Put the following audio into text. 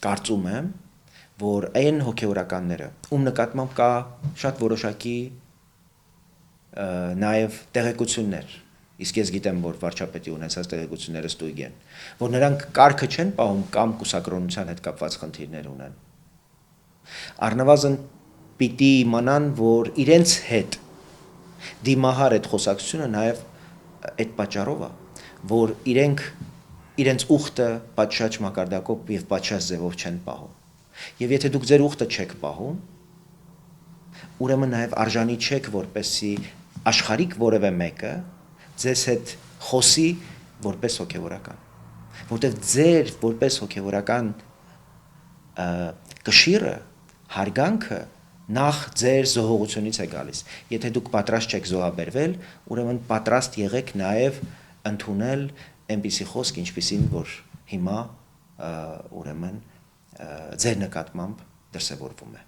կարծում եմ, որ այն հոգևորականները, ում նկատմամբ կա շատ որոշակի նաև տեղեկություններ, իսկ ես գիտեմ, որ վարչապետի ունեցած տեղեկությունները ստույգ են, որ նրանք կարգը չեն պահում կամ կուսակրոնության հետ կապված խնդիրներ ունեն։ Առնվազն պիտի իմանան, որ իրենց հետ դիմահար այդ խոսակցությունը նաև այդ պատճառով է, որ իրենց ուխտը պատշաճ մակարդակով եւ պատշաճ ձևով չեն պահում։ Եվ եթե դուք ձեր ուխտը չեք պահում, ուրեմն նաև արժանի չեք, որպեսզի աշխարհիկ որևէ մեկը ձեզ հետ խոսի որպես հոգևորական, որտեղ ձեր որպես հոգևորական կշիռը, հարգանքը նախ ձեր զոհողությունից է գալիս։ Եթե դուք պատրաստ չեք զոհաբերվել, ուրեմն պատրաստ եղեք նաև ընդունել այնպիսի խոսք, ինչպիսին որ հիմա ուրեմն ձեր նկատմամբ դրսևորվում է։